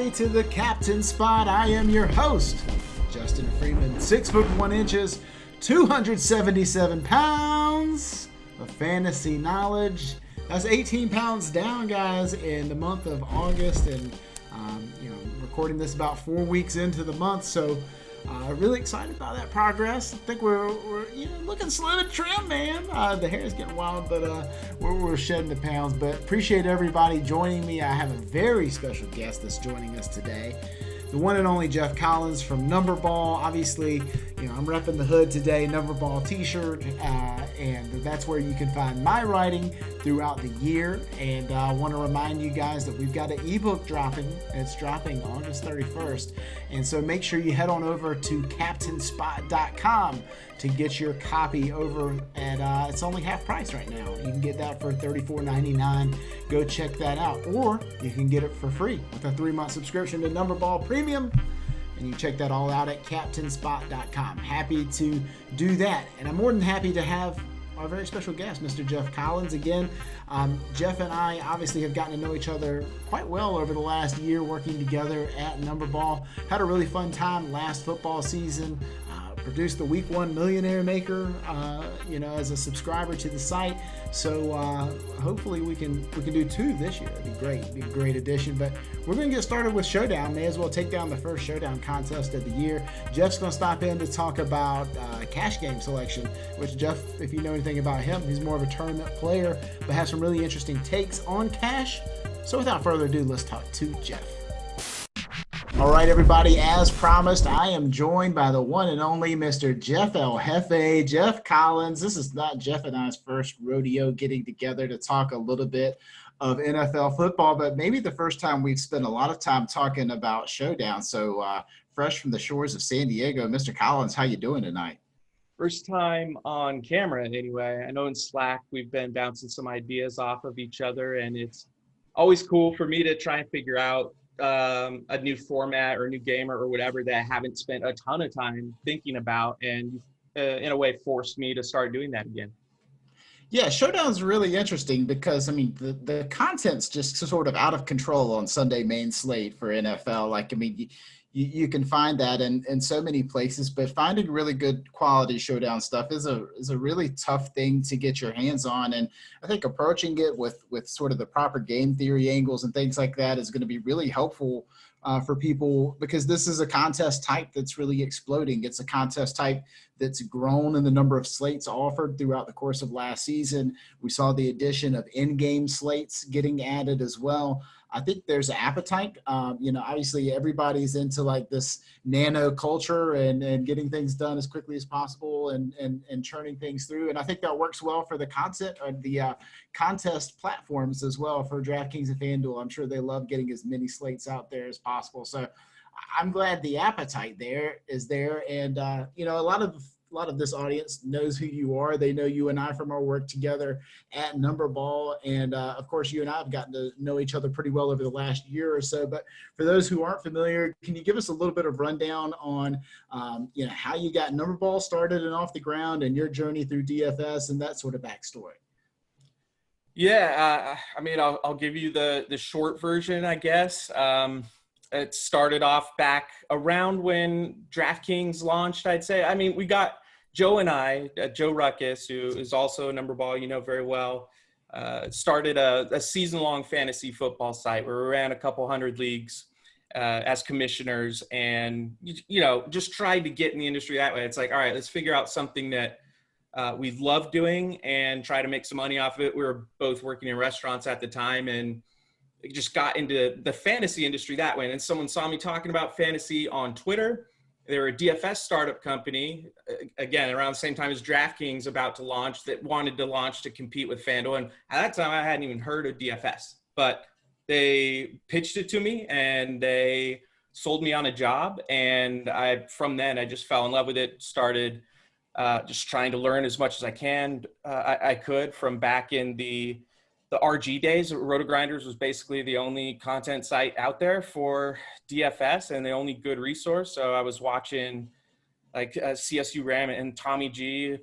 everybody, to the Captain Spot. I am your host, Justin Freeman, 6 foot 1 inches, 277 pounds of fantasy knowledge. That's 18 pounds down, guys, in the month of August, and recording this about 4 weeks into the month, so really excited about that progress. I think we're looking slim and trim, man. The hair is getting wild, but we're shedding the pounds. But appreciate everybody joining me. I have a very special guest that's joining us today, the one and only Jeff Collins from NumberBall. Obviously, I'm repping the hood today, NumberBall t-shirt, and that's where you can find my writing throughout the year. And I want to remind you guys that we've got an ebook dropping. It's dropping August 31st. And so make sure you head on over to captainspot.com to get your copy over at, it's only half price right now. You can get that for $34.99. Go check that out. Or you can get it for free with a 3-month subscription to NumberBall Premium. And you check that all out at captainspot.com. Happy to do that. And I'm more than happy to have our very special guest, Mr. Jeff Collins. Again, Jeff and I obviously have gotten to know each other quite well over the last year working together at NumberBall. Had a really fun time last football season. Produced the Week 1 Millionaire Maker, as a subscriber to the site. So hopefully we can do 2 this year. It'd be great. It'd be a great addition. But we're going to get started with Showdown. May as well take down the first Showdown contest of the year. Jeff's going to stop in to talk about cash game selection, which Jeff, if you know anything about him, he's more of a tournament player, but has some really interesting takes on cash. So without further ado, let's talk to Jeff. All right, everybody, as promised, I am joined by the one and only Mr. Jeff El Jefe, Jeff Collins. This is not Jeff and I's first rodeo getting together to talk a little bit of NFL football, but maybe the first time we've spent a lot of time talking about Showdown. So fresh from the shores of San Diego, Mr. Collins, how you doing tonight? First time on camera anyway. I know in Slack we've been bouncing some ideas off of each other, and it's always cool for me to try and figure out a new format or a new game or whatever that I haven't spent a ton of time thinking about, and in a way forced me to start doing that again. Yeah, Showdown's really interesting because, the content's just sort of out of control on Sunday main slate for NFL. You can find that in so many places, but finding really good quality Showdown stuff is a really tough thing to get your hands on. And I think approaching it with sort of the proper game theory angles and things like that is going to be really helpful for people, because this is a contest type that's really exploding. It's a contest type that's grown in the number of slates offered throughout the course of last season. We saw the addition of in-game slates getting added as well. I think there's an appetite. Obviously everybody's into like this nano culture and getting things done as quickly as possible and churning things through. And I think that works well for the content or the contest platforms as well for DraftKings and FanDuel. I'm sure they love getting as many slates out there as possible. So I'm glad the appetite is there. And, a lot of this audience knows who you are. They know you and I from our work together at NumberBall. And of course, you and I have gotten to know each other pretty well over the last year or so. But for those who aren't familiar, can you give us a little bit of rundown on, how you got NumberBall started and off the ground and your journey through DFS and that sort of backstory? Yeah, I'll give you the short version, I guess. It started off back around when DraftKings launched, I'd say. We got Joe and I, Joe Ruckus, who is also a NumberBall, very well, started a season-long fantasy football site where we ran a couple hundred leagues as commissioners and, just tried to get in the industry that way. It's like, all right, let's figure out something that we love doing and try to make some money off of it. We were both working in restaurants at the time and just got into the fantasy industry that way. And then someone saw me talking about fantasy on Twitter. They were a DFS startup company, again, around the same time as DraftKings about to launch, that wanted to launch to compete with FanDuel. And at that time, I hadn't even heard of DFS, but they pitched it to me and they sold me on a job. And from then, I just fell in love with it, started just trying to learn as much as I could from back in the RG days. RotoGrinders was basically the only content site out there for DFS and the only good resource. So I was watching like CSU Ram and Tommy G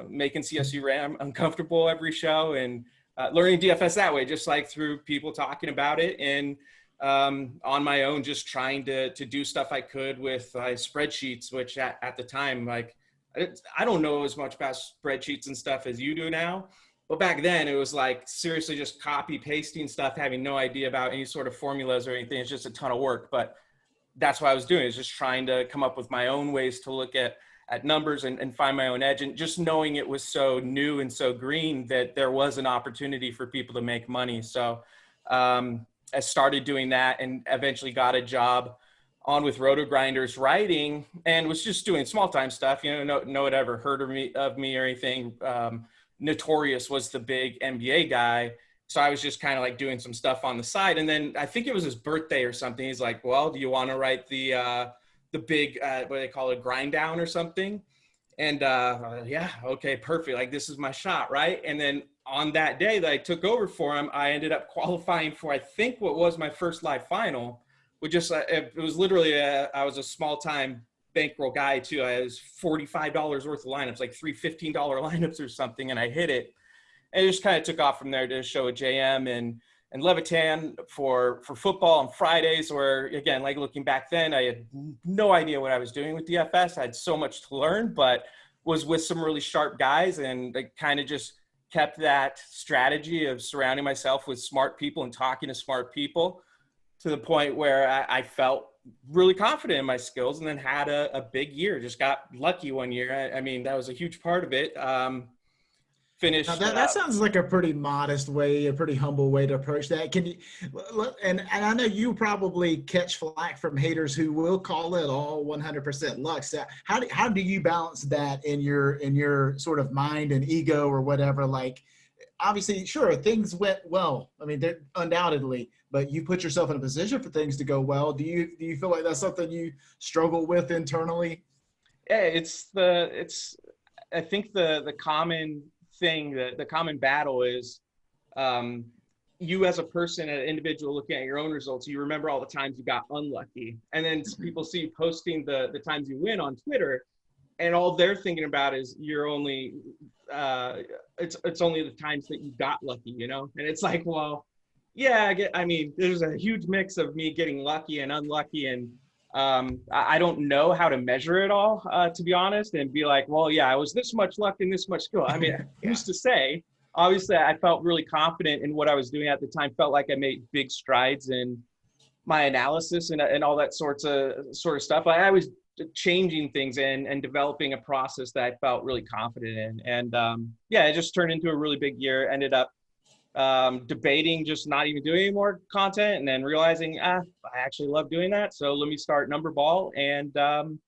making CSU Ram uncomfortable every show and learning DFS that way, just like through people talking about it. And on my own, just trying to do stuff I could with spreadsheets, which at the time, like, I don't know as much about spreadsheets and stuff as you do now. But back then it was like seriously just copy pasting stuff, having no idea about any sort of formulas or anything. It's just a ton of work. But that's what I was doing, is just trying to come up with my own ways to look at numbers and find my own edge. And just knowing it was so new and so green that there was an opportunity for people to make money. So I started doing that and eventually got a job on with Roto Grinders writing, and was just doing small time stuff. No one ever heard of me or anything. Notorious was the big NBA guy. So I was just kind of like doing some stuff on the side. And then I think it was his birthday or something. He's like, well, do you want to write the big, what do they call it, grind down or something? And yeah, okay, perfect. Like, this is my shot, right? And then on that day that I took over for him, I ended up qualifying for, I think, what was my first live final. It was literally, I was a small time bankroll guy too. I was $45 worth of lineups, like three $15 lineups or something, and I hit it. And it just kind of took off from there to show at JM and Levitan for football on Fridays, where, again, like looking back then, I had no idea what I was doing with DFS. I had so much to learn, but was with some really sharp guys, and I kind of just kept that strategy of surrounding myself with smart people and talking to smart people, to the point where I felt really confident in my skills, and then had a big year. Just got lucky one year. I mean, that was a huge part of it. Finished. Now that sounds like a pretty modest way, a pretty humble way to approach that. Can you, and I know you probably catch flack from haters who will call it all 100% luck. So how do you balance that in your sort of mind and ego or whatever? Like, obviously, sure, things went well. I mean, undoubtedly, but you put yourself in a position for things to go well. Do you feel like that's something you struggle with internally? Yeah, I think the common thing, the common battle is you as a person, an individual, looking at your own results, you remember all the times you got unlucky, and then people see you posting the times you win on Twitter, and all they're thinking about is you're only it's only the times that you got lucky, and it's like, well, yeah, I mean, there's a huge mix of me getting lucky and unlucky, and I don't know how to measure it all, to be honest, and be like, well, yeah, I was this much luck and this much skill. I mean, who's to say? Obviously, I felt really confident in what I was doing at the time, felt like I made big strides in my analysis and all that sort of stuff. I was changing things and developing a process that I felt really confident in. And yeah, it just turned into a really big year. Ended up debating just not even doing any more content, and then realizing I actually love doing that, so let me start NumberBall. And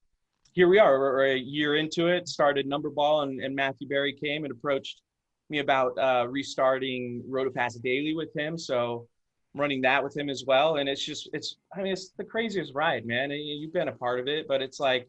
here we are. We're a year into it. Started NumberBall, and Matthew Berry came and approached me about restarting RotoPass Daily with him, so I'm running that with him as well. And it's the craziest ride, man. You've been a part of it, but it's like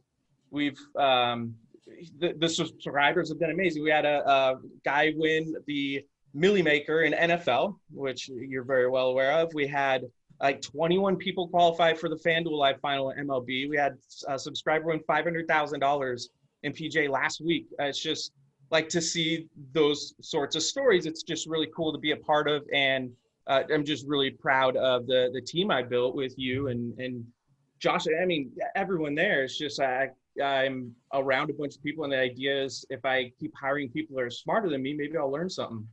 we've the subscribers have been amazing. We had a guy win the Millie Maker in NFL, which you're very well aware of. We had like 21 people qualify for the FanDuel Live Final at MLB. We had a subscriber win $500,000 in PJ last week. It's just like, to see those sorts of stories, it's just really cool to be a part of. And I'm just really proud of the team I built with you and Josh. I mean, everyone there. It's just I'm around a bunch of people, and the idea is if I keep hiring people that are smarter than me, maybe I'll learn something.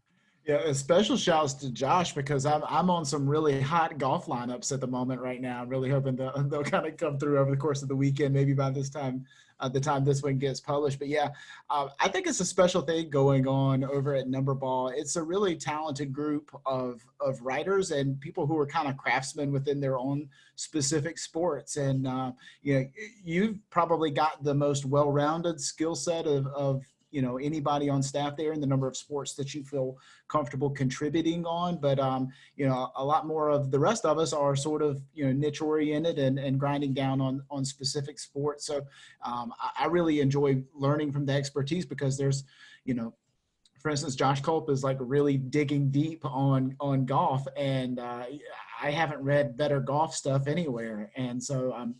Yeah, a special shouts to Josh, because I'm on some really hot golf lineups at the moment right now. I'm really hoping they'll kind of come through over the course of the weekend, maybe by this time, the time this one gets published. But yeah, I think it's a special thing going on over at NumberBall. It's a really talented group of writers and people who are kind of craftsmen within their own specific sports. And you've probably got the most well-rounded skill set of anybody on staff there, in the number of sports that you feel comfortable contributing on. But, a lot more of the rest of us are sort of, niche oriented and grinding down on specific sports. So I really enjoy learning from the expertise, because there's, for instance, Josh Culp is like really digging deep on golf, and I haven't read better golf stuff anywhere. And so I'm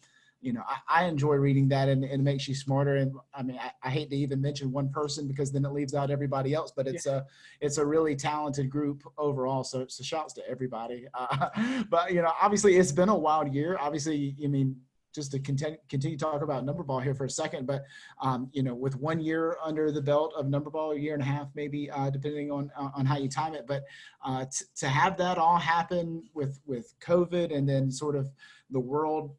I enjoy reading that, and it makes you smarter. And I mean, I hate to even mention one person because then it leaves out everybody else, but it's a really talented group overall. So shouts to everybody. But, obviously it's been a wild year. Obviously, I mean, just to continue to talk about NumberBall here for a second, but with 1 year under the belt of NumberBall, a year and a half, maybe depending on how you time it, but to have that all happen with COVID and then sort of the world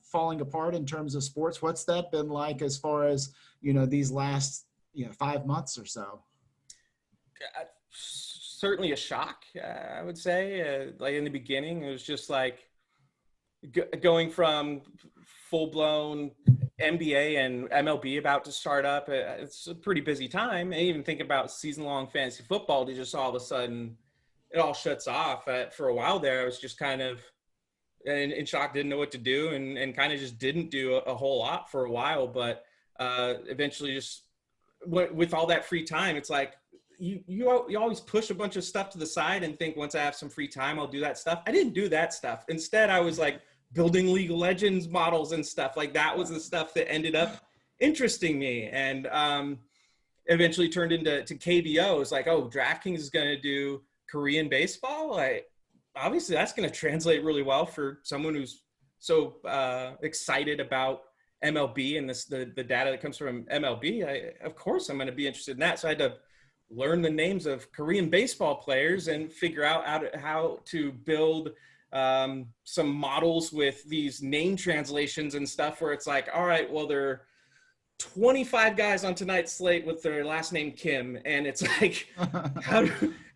falling apart in terms of sports, what's that been like as far as these last 5 months or so? Certainly a shock, I would say. Like in the beginning, it was just like going from full-blown NBA and MLB about to start up. It's a pretty busy time. And even think about season-long fantasy football, to just all of a sudden it all shuts off. For a while there, I was just kind of in shock, didn't know what to do, and kind of just didn't do a whole lot for a while. But eventually, just with all that free time, it's like you always push a bunch of stuff to the side and think, once I have some free time, I'll do that stuff. I didn't do that stuff. Instead, I was like building League of Legends models and stuff. Like that was the stuff that ended up interesting me, and eventually turned into KBO. It's like, oh, DraftKings is going to do Korean baseball. Obviously that's going to translate really well for someone who's so excited about MLB and the data that comes from MLB. Of course I'm going to be interested in that. So I had to learn the names of Korean baseball players and figure out how to build some models with these name translations and stuff, where it's like, all right, well, there are 25 guys on tonight's slate with their last name Kim, and it's like,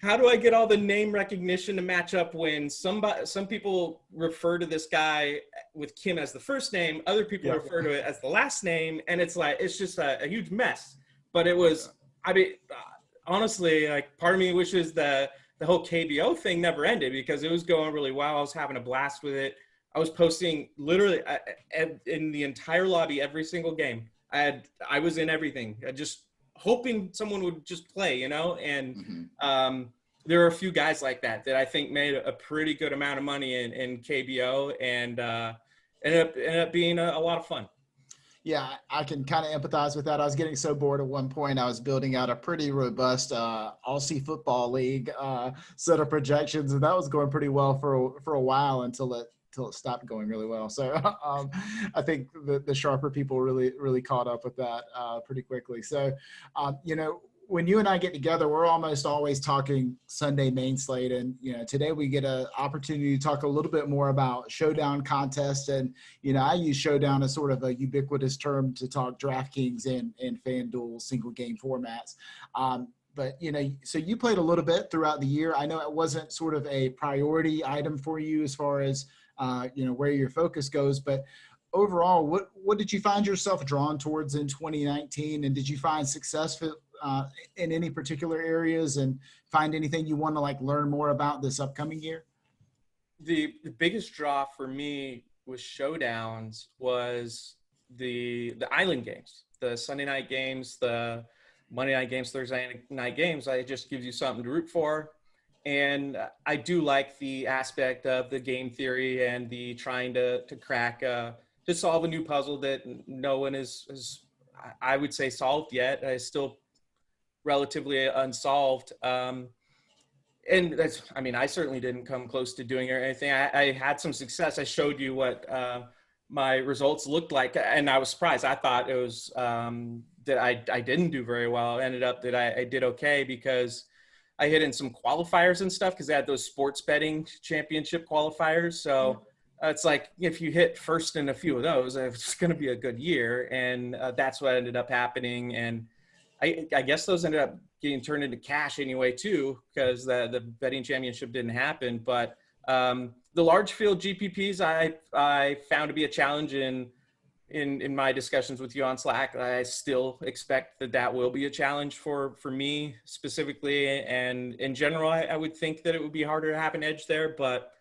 how do I get all the name recognition to match up when some people refer to this guy with Kim as the first name, other people refer to it as the last name, and it's like, it's just a huge mess. But it was, I mean, honestly, like, part of me wishes the whole KBO thing never ended, because it was going really well. I was having a blast with it. I was posting literally in the entire lobby every single game. I was in everything, just hoping someone would just play, and there are a few guys like that I think made a pretty good amount of money in KBO, and ended up being a lot of fun. Yeah, I can kind of empathize with that. I was getting so bored at one point. I was building out a pretty robust Aussie football league set of projections, and that was going pretty well for a while until it stopped going really well. So I think the sharper people really caught up with that pretty quickly. So, when you and I get together, we're almost always talking Sunday main slate. And, today we get an opportunity to talk a little bit more about showdown contests. And, I use showdown as sort of a ubiquitous term to talk DraftKings and FanDuel single game formats. But, so you played a little bit throughout the year. I know it wasn't sort of a priority item for you as far as, where your focus goes, but overall, what did you find yourself drawn towards in 2019? And did you find success in any particular areas, and find anything you want to learn more about this upcoming year? The biggest draw for me with showdowns was the island games, the Sunday night games, the Monday night games, Thursday night games. It just gives you something to root for. And I do like the aspect of the game theory and the trying to crack, to solve a new puzzle that no one has, I would say, solved yet. It's still relatively unsolved. And that's, I certainly didn't come close to doing anything. I had some success. I showed you what my results looked like, and I was surprised. I thought it was that I didn't do very well. It ended up that I did okay, because I hit in some qualifiers and stuff, because they had those sports betting championship qualifiers. So it's like, if you hit first in a few of those, it's going to be a good year. And that's what ended up happening. And I guess those ended up getting turned into cash anyway, too, because the betting championship didn't happen. But the large field GPPs I found to be a challenge in my discussions with you on Slack. I still expect that will be a challenge for me specifically. And in general, I would think that it would be harder to have an edge there, but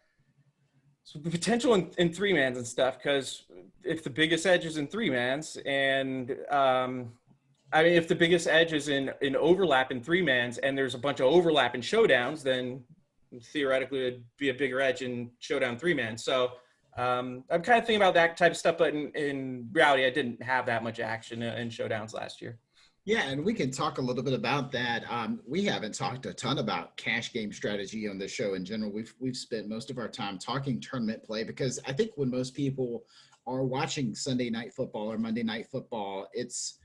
so the potential in three mans and stuff, because if the biggest edge is in three mans, and if the biggest edge is in overlap in three mans, and there's a bunch of overlap in showdowns, then theoretically it'd be a bigger edge in showdown three man. So I'm kind of thinking about that type of stuff, but in reality, I didn't have that much action in showdowns last year. Yeah, and we can talk a little bit about that. We haven't talked a ton about cash game strategy on the show in general. We've spent most of our time talking tournament play, because I think when most people are watching Sunday night football or Monday night football, it's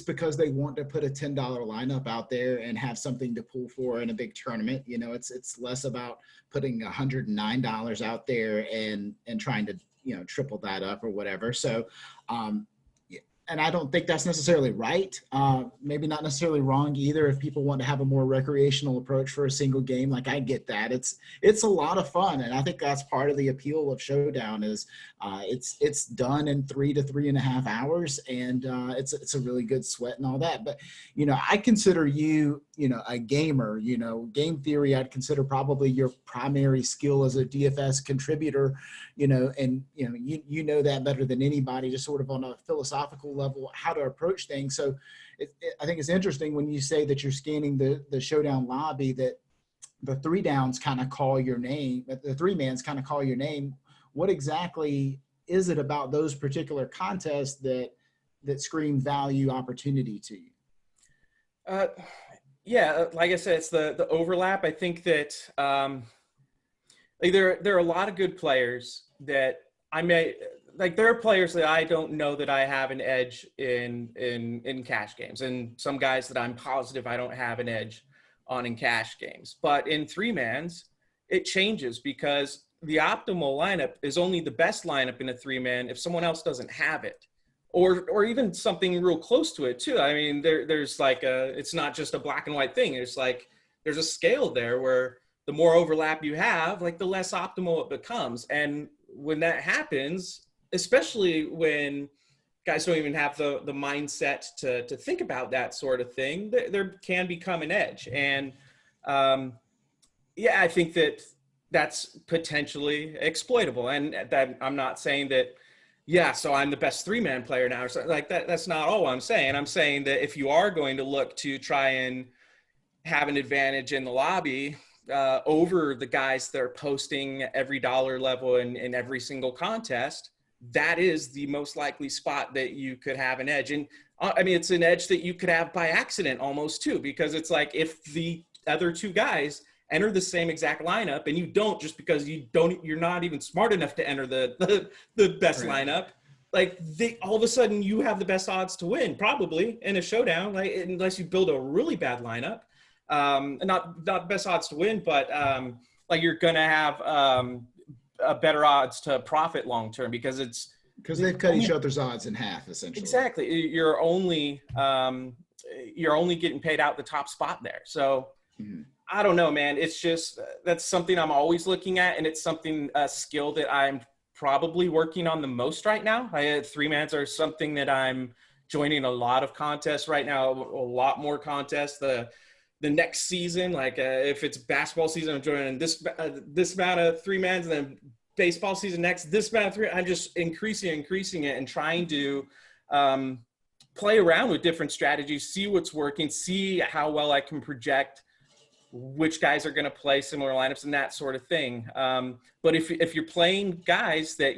because they want to put a $10 lineup out there and have something to pull for in a big tournament. You know, it's less about putting $109 out there and trying to, you know, triple that up or whatever. So, and I don't think that's necessarily right. Maybe not necessarily wrong either. If people want to have a more recreational approach for a single game, like, I get that. It's a lot of fun, and I think that's part of the appeal of Showdown is it's done in 3 to 3.5 hours, and it's a really good sweat and all that. But you know, I consider you know, a gamer. You know, game theory, I'd consider probably your primary skill as a DFS contributor. You know, and you know that better than anybody, just sort of on a philosophical level, how to approach things. So I think it's interesting when you say that you're scanning the Showdown lobby, that the three downs kind of call your name, the three mans kind of call your name. What exactly is it about those particular contests that scream value opportunity to you? Yeah, like I said, it's the overlap. I think that like there are a lot of good players that I may like. There are players that I don't know that I have an edge in cash games, and some guys that I'm positive I don't have an edge on in cash games. But in three mans, it changes, because the optimal lineup is only the best lineup in a three man if someone else doesn't have it, or even something real close to it too. I mean, there's like it's not just a black and white thing. It's like there's a scale there where the more overlap you have, like, the less optimal it becomes. And when that happens, especially when guys don't even have the mindset to think about that sort of thing, there can become an edge. And yeah, I think that's potentially exploitable. And that I'm not saying that, yeah, so I'm the best three-man player now, or something like that. That's not all I'm saying. I'm saying that if you are going to look to try and have an advantage in the lobby over the guys that are posting every dollar level in every single contest, that is the most likely spot that you could have an edge. And I mean, it's an edge that you could have by accident almost too, because it's like, if the other two guys enter the same exact lineup and you don't, just because you're not even smart enough to enter the best lineup, like, all of a sudden you have the best odds to win probably in a showdown, like, unless you build a really bad lineup. Not best odds to win, but like, you're gonna have a better odds to profit long term, because they've cut each other's odds in half, essentially. Exactly. You're only getting paid out the top spot there. So I don't know, man. It's just that's something I'm always looking at, and it's a skill that I'm probably working on the most right now. Three mans are something that I'm joining a lot of contests right now, a lot more contests. The next season, like if it's basketball season, I'm joining this amount of three mans, and then baseball season next, this amount of three. I'm just increasing it and trying to play around with different strategies, see what's working, see how well I can project which guys are going to play similar lineups and that sort of thing. But if you're playing guys that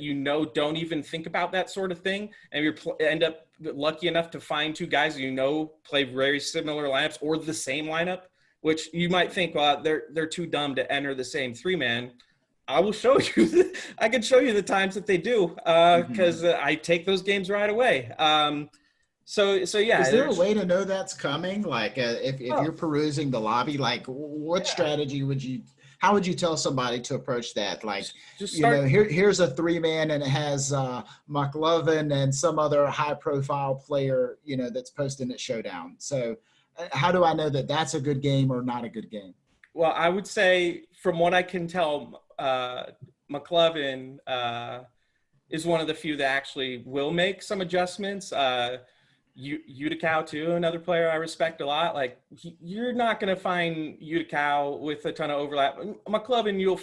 don't even think about that sort of thing, and you end up lucky enough to find two guys play very similar lineups or the same lineup, which you might think, well, they're too dumb to enter the same three man. I will show you. I can show you the times that they do, because I take those games right away. So yeah. Is there a way to know that's coming? Like, if you're perusing the lobby, like, what strategy how would you tell somebody to approach that? Like, just start, here's a three man, and it has McLovin and some other high profile player, that's posting at Showdown. So how do I know that that's a good game or not a good game? Well, I would say, from what I can tell, McLovin is one of the few that actually will make some adjustments. Utica too, another player I respect a lot. Like, you're not going to find Utica with a ton of overlap. McLovin, you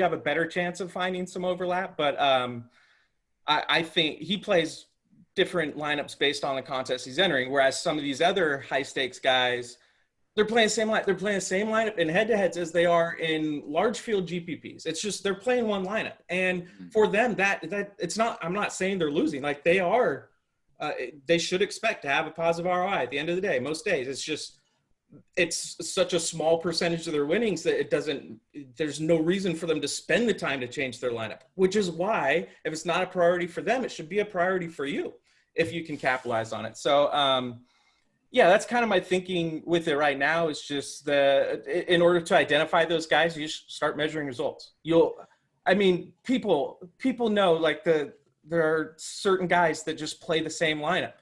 have a better chance of finding some overlap, but I think he plays different lineups based on the contest he's entering. Whereas some of these other high stakes guys, They're playing the same line. They're playing the same lineup in head-to-heads as they are in large field GPPs. It's just they're playing one lineup, and for them, that it's not. I'm not saying they're losing. Like they are. They should expect to have a positive ROI at the end of the day. Most days, it's just it's such a small percentage of their winnings that it doesn't. There's no reason for them to spend the time to change their lineup. Which is why, if it's not a priority for them, it should be a priority for you if you can capitalize on it. So. Yeah, that's kind of my thinking with it right now. Is just in order to identify those guys, you should start measuring results. People know like there are certain guys that just play the same lineup,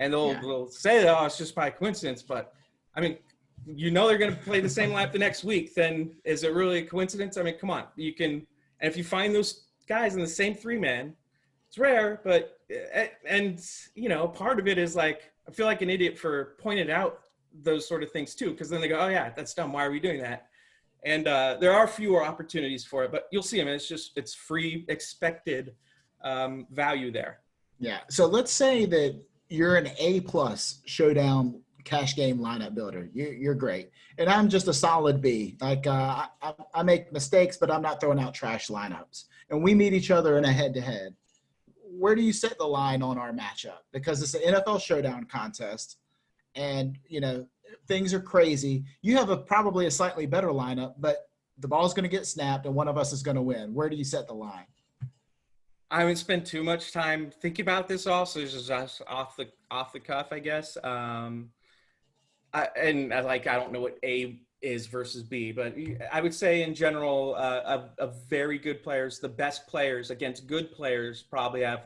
and they'll say, "Oh, it's just by coincidence." But I mean, they're going to play the same lineup the next week. Then is it really a coincidence? I mean, come on, you can. And if you find those guys in the same 3-man, it's rare, but part of it is like. I feel like an idiot for pointing out those sort of things too, because then they go, "Oh yeah, that's dumb. Why are we doing that?" And there are fewer opportunities for it, but you'll see them. It's free expected value there. Yeah. So let's say that you're an A+ showdown cash game lineup builder. You're great, and I'm just a solid B. Like I make mistakes, but I'm not throwing out trash lineups. And we meet each other in a head-to-head. Where do you set the line on our matchup? Because it's an NFL showdown contest, and things are crazy. You have probably a slightly better lineup, but the ball's going to get snapped, and one of us is going to win. Where do you set the line? I haven't spent too much time thinking about this. Also, it's just off the cuff, I guess. I don't know what A is versus B, but I would say in general, of very good players, the best players against good players probably have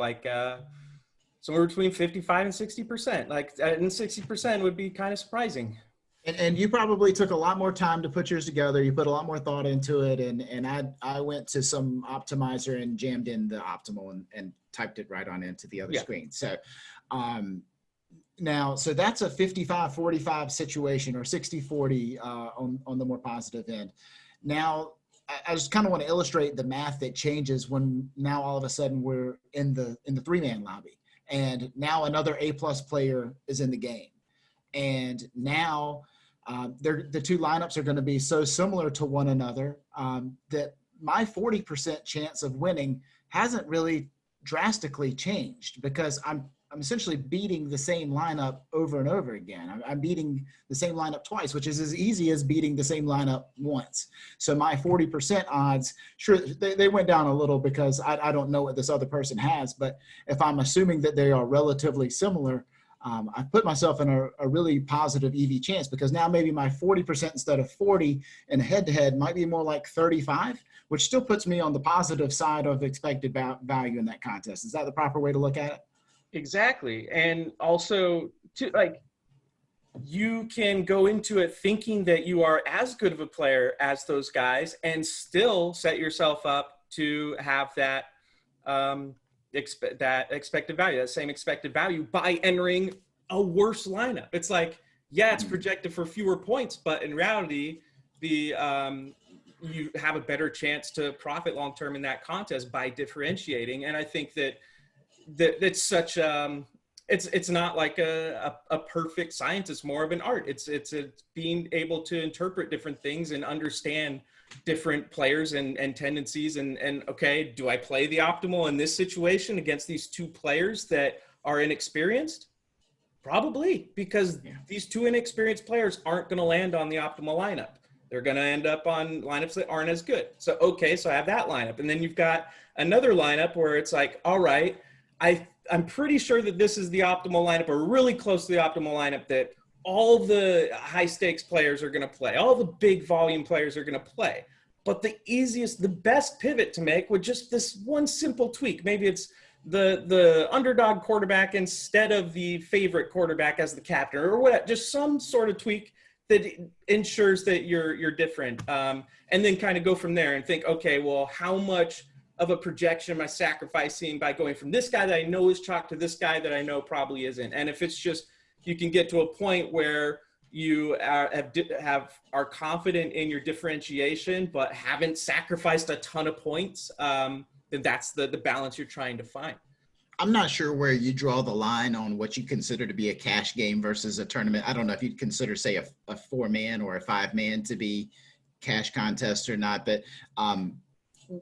somewhere between 55 and 60%. And 60% would be kind of surprising. And you probably took a lot more time to put yours together. You put a lot more thought into it. And I went to some optimizer and jammed in the optimal and typed it right on into the other screen. So, now, so that's a 55-45 situation, or 60-40 on the more positive end. Now, I just kind of want to illustrate the math that changes when now all of a sudden we're in the 3-man lobby, and now another A+ player is in the game, and now the two lineups are going to be so similar to one another that my 40% chance of winning hasn't really drastically changed, because I'm essentially beating the same lineup over and over again. I'm beating the same lineup twice, which is as easy as beating the same lineup once. So my 40% odds, sure, they went down a little because I don't know what this other person has, but if I'm assuming that they are relatively similar, I put myself in a really positive EV chance, because now maybe my 40% instead of 40 in a head-to-head might be more like 35, which still puts me on the positive side of expected value in that contest. Is that the proper way to look at it? Exactly. And also, you can go into it thinking that you are as good of a player as those guys and still set yourself up to have that expected value, that same expected value, by entering a worse lineup. It's like, it's projected for fewer points, but in reality, you have a better chance to profit long-term in that contest by differentiating. And I think that's such it's not like a perfect science. It's more of an art. It's being able to interpret different things and understand different players and tendencies and okay, do I play the optimal in this situation against these two players that are inexperienced? Probably, because these two inexperienced players aren't going to land on the optimal lineup. They're going to end up on lineups that aren't as good. So okay, so I have that lineup, and then you've got another lineup where it's like, all right, I'm pretty sure that this is the optimal lineup, or really close to the optimal lineup, that all the high stakes players are going to play. All the big volume players are going to play. But the best pivot to make with just this one simple tweak, maybe it's the underdog quarterback instead of the favorite quarterback as the captain, or what, just some sort of tweak that ensures that you're different. And then kind of go from there and think, okay, well, how much of a projection am I sacrificing by going from this guy that I know is chalk to this guy that I know probably isn't? And if it's just, you can get to a point where you are confident in your differentiation, but haven't sacrificed a ton of points, then that's the balance you're trying to find. I'm not sure where you draw the line on what you consider to be a cash game versus a tournament. I don't know if you'd consider, say, a 4-man or a 5-man to be cash contest or not, but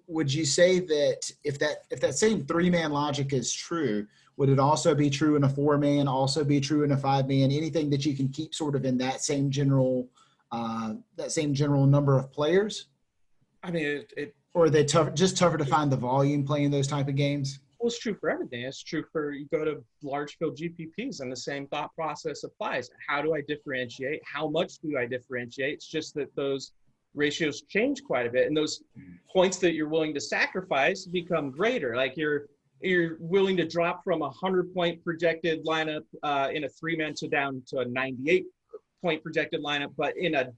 would you say that if that same 3-man logic is true, would it also be true in a 4-man, also be true in a 5-man? Anything that you can keep sort of in that same general number of players? I mean, or are they tougher to find the volume playing those type of games? Well, it's true for everything. It's true for, you go to large field GPPs and the same thought process applies. How do I differentiate? How much do I differentiate? It's just that those ratios change quite a bit, and those points that you're willing to sacrifice become greater. Like you're willing to drop from 100-point projected lineup in a 3-man down to a 98-point projected lineup, but in a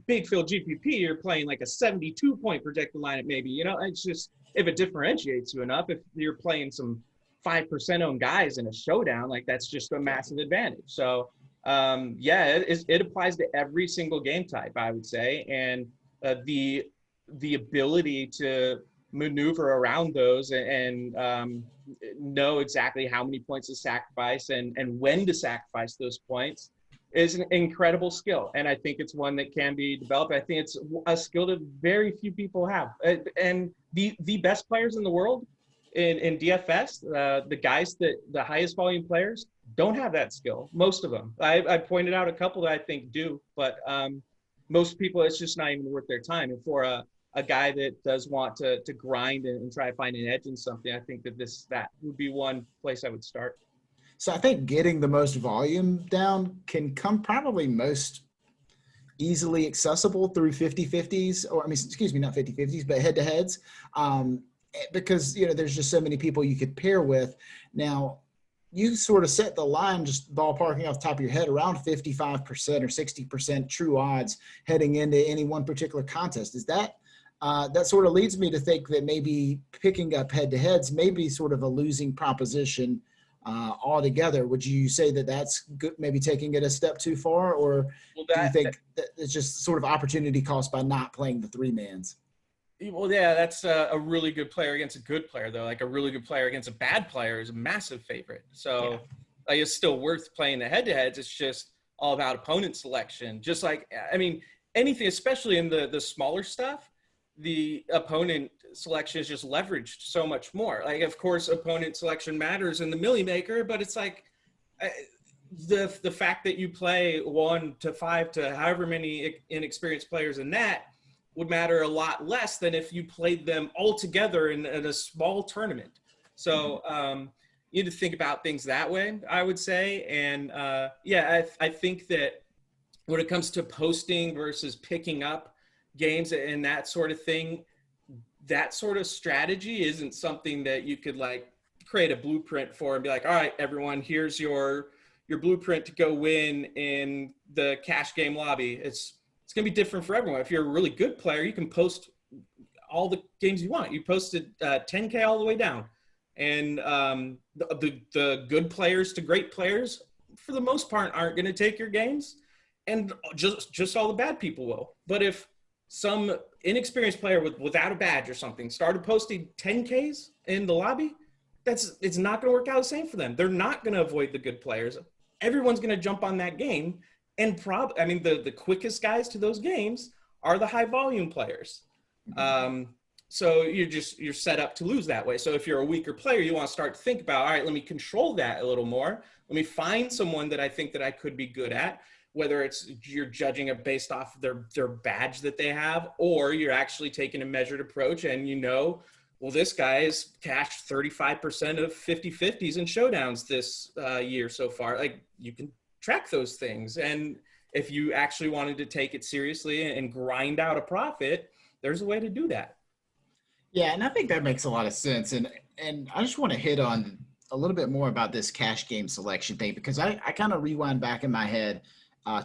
big field GPP, you're playing like a 72-point projected lineup, maybe. It's just, if it differentiates you enough, if you're playing some 5% owned guys in a showdown, like that's just a massive advantage. So it applies to every single game type, I would say. And the ability to maneuver around those and know exactly how many points to sacrifice and when to sacrifice those points is an incredible skill. And I think it's one that can be developed. I think it's a skill that very few people have. And the best players in the world in DFS, the guys the highest volume players don't have that skill. Most of them. I pointed out a couple that I think do, but most people, it's just not even worth their time. And for a guy that does want to grind and try to find an edge in something, I think that would be one place I would start. So I think getting the most volume down can come probably most easily accessible through 50-50s, or not 50-50s, but head-to-heads, because there's just so many people you could pair with. Now, you sort of set the line, just ballparking off the top of your head, around 55% or 60% true odds heading into any one particular contest. Is that sort of leads me to think that maybe picking up head-to-heads may be sort of a losing proposition altogether? Would you say that that's good, maybe taking it a step too far, or do you think that it's just sort of opportunity cost by not playing the 3-mans? Well, yeah, that's a really good player against a good player, though. Like a really good player against a bad player is a massive favorite. So like, it's still worth playing the head-to-heads. It's just all about opponent selection. Just like, anything, especially in the smaller stuff, the opponent selection is just leveraged so much more. Like, of course, opponent selection matters in the Millie Maker, but it's like the fact that you play 1 to 5 to however many inexperienced players in that would matter a lot less than if you played them all together in a small tournament. So you need to think about things that way, I would say. And I think that when it comes to posting versus picking up games and that sort of thing, that sort of strategy isn't something that you could like create a blueprint for and be like, all right, everyone, here's your blueprint to go win in the cash game lobby. It's going to be different for everyone. If you're a really good player, you can post all the games you want. You posted 10K all the way down. And the good players to great players, for the most part, aren't going to take your games. And just all the bad people will. But if some inexperienced player without a badge or something started posting 10Ks in the lobby, it's not going to work out the same for them. They're not going to avoid the good players. Everyone's going to jump on that game. And the quickest guys to those games are the high volume players. So you're set up to lose that way. So if you're a weaker player, you want to start to think about, all right, let me control that a little more. Let me find someone that I think that I could be good at, whether it's you're judging it based off their badge that they have, or you're actually taking a measured approach and well, this guy has cashed 35% of 50-50s and showdowns this year so far. Like, you can track those things. And if you actually wanted to take it seriously and grind out a profit, there's a way to do that. Yeah, and I think that makes a lot of sense. And I just want to hit on a little bit more about this cash game selection thing, because I kind of rewind back in my head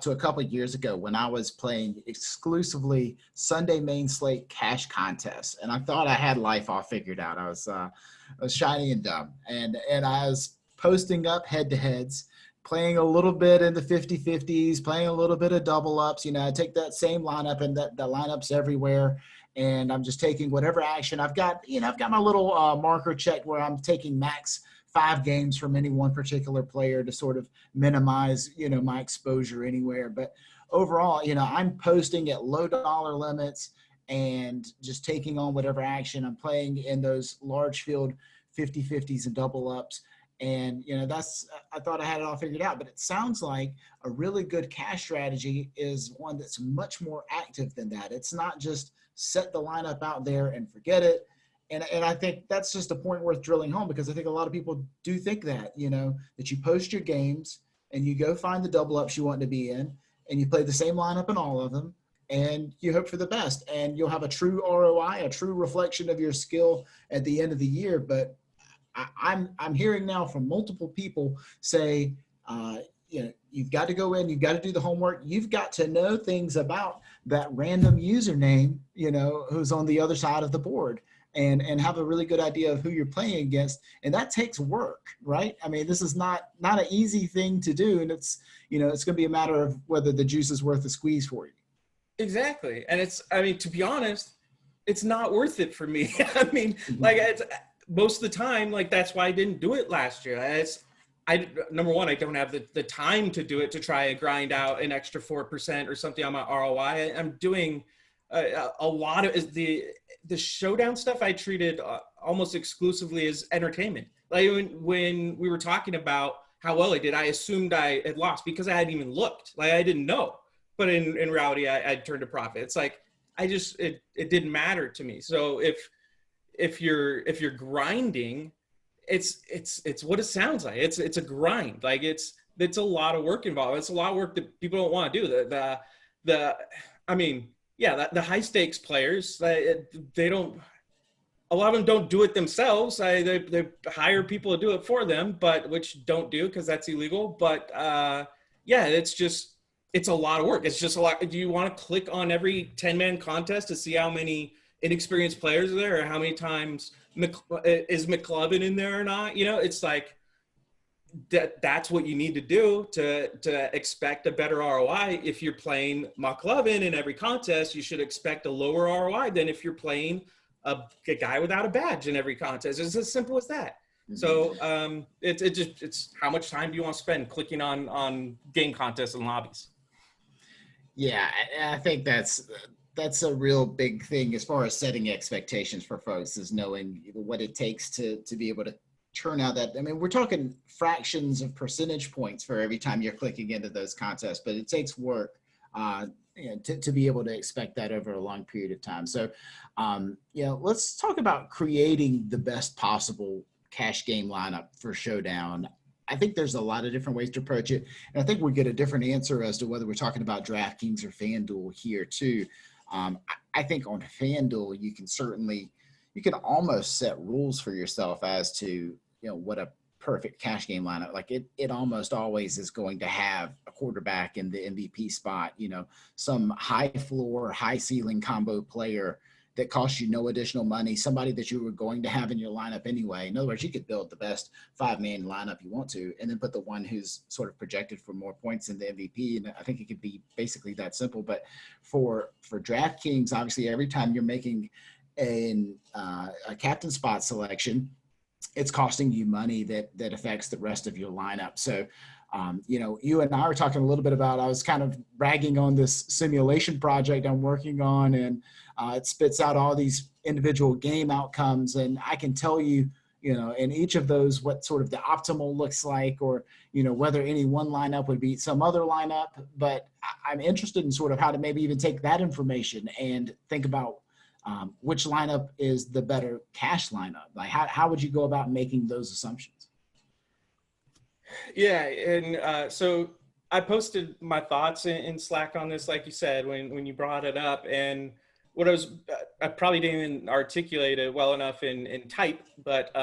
to a couple of years ago when I was playing exclusively Sunday main slate cash contests, and I thought I had life all figured out. I was shiny and dumb, and I was posting up head-to-heads, playing a little bit in the 50-50s, playing a little bit of double ups. I take that same lineup, and the lineups everywhere, and I'm just taking whatever action I've got. I've got my little marker checked where I'm taking max 5 games from any one particular player to sort of minimize, my exposure anywhere. But overall, I'm posting at low dollar limits and just taking on whatever action. I'm playing in those large field 50-50s and double ups. And, I thought I had it all figured out, but it sounds like a really good cash strategy is one that's much more active than that. It's not just set the lineup out there and forget it. And I think that's just a point worth drilling home, because I think a lot of people do think that, that you post your games and you go find the double ups you want to be in and you play the same lineup in all of them and you hope for the best, and you'll have a true ROI, a true reflection of your skill at the end of the year. But I'm hearing now from multiple people say, you've got to go in, you've got to do the homework, you've got to know things about that random username, who's on the other side of the board, and have a really good idea of who you're playing against. And that takes work, right? I mean, this is not an easy thing to do. And it's going to be a matter of whether the juice is worth the squeeze for you. Exactly. And to be honest, it's not worth it for me. I mean, it's most of the time, that's why I didn't do it last year. Number one, I don't have the time to do it, to try and grind out an extra 4% or something on my ROI. I'm doing a lot of the showdown stuff. I treated almost exclusively as entertainment. Like when we were talking about how well I did, I assumed I had lost because I hadn't even looked. I didn't know. But in reality, I turned a profit. It's it didn't matter to me. So if you're grinding, it's what it sounds like. It's a grind. It's a lot of work involved. It's a lot of work that people don't want to do. The high stakes players, they don't. A lot of them don't do it themselves. They hire people to do it for them, but which don't do, because that's illegal. But it's a lot of work. It's just a lot. Do you want to click on every 10-man contest to see how many inexperienced players are there, or how many times is McLovin in there or not? It's that's what you need to do to expect a better ROI. If you're playing McLovin in every contest, you should expect a lower ROI than if you're playing a guy without a badge in every contest. It's as simple as that. Mm-hmm. So it's how much time do you want to spend clicking on game contests and lobbies? Yeah, I think that's a real big thing as far as setting expectations for folks, is knowing what it takes to be able to turn out that. I mean, we're talking fractions of percentage points for every time you're clicking into those contests, but it takes work to be able to expect that over a long period of time. So, let's talk about creating the best possible cash game lineup for Showdown. I think there's a lot of different ways to approach it. And I think we get a different answer as to whether we're talking about DraftKings or FanDuel here too. I think on FanDuel, you can almost set rules for yourself as to, what a perfect cash game lineup. It almost always is going to have a quarterback in the MVP spot, some high floor, high ceiling combo player that costs you no additional money, somebody that you were going to have in your lineup anyway. In other words, you could build the best 5-man lineup you want to, and then put the one who's sort of projected for more points in the MVP. And I think it could be basically that simple. But for DraftKings, obviously, every time you're making a captain spot selection, it's costing you money that affects the rest of your lineup. So, you and I were talking a little bit about, I was kind of bragging on this simulation project I'm working on, and it spits out all these individual game outcomes. And I can tell you, in each of those, what sort of the optimal looks like, or, whether any one lineup would beat some other lineup. But I'm interested in sort of how to maybe even take that information and think about which lineup is the better cash lineup. How would you go about making those assumptions? Yeah, and so I posted my thoughts in Slack on this, like you said, when you brought it up. And what I probably didn't even articulate it well enough in type, but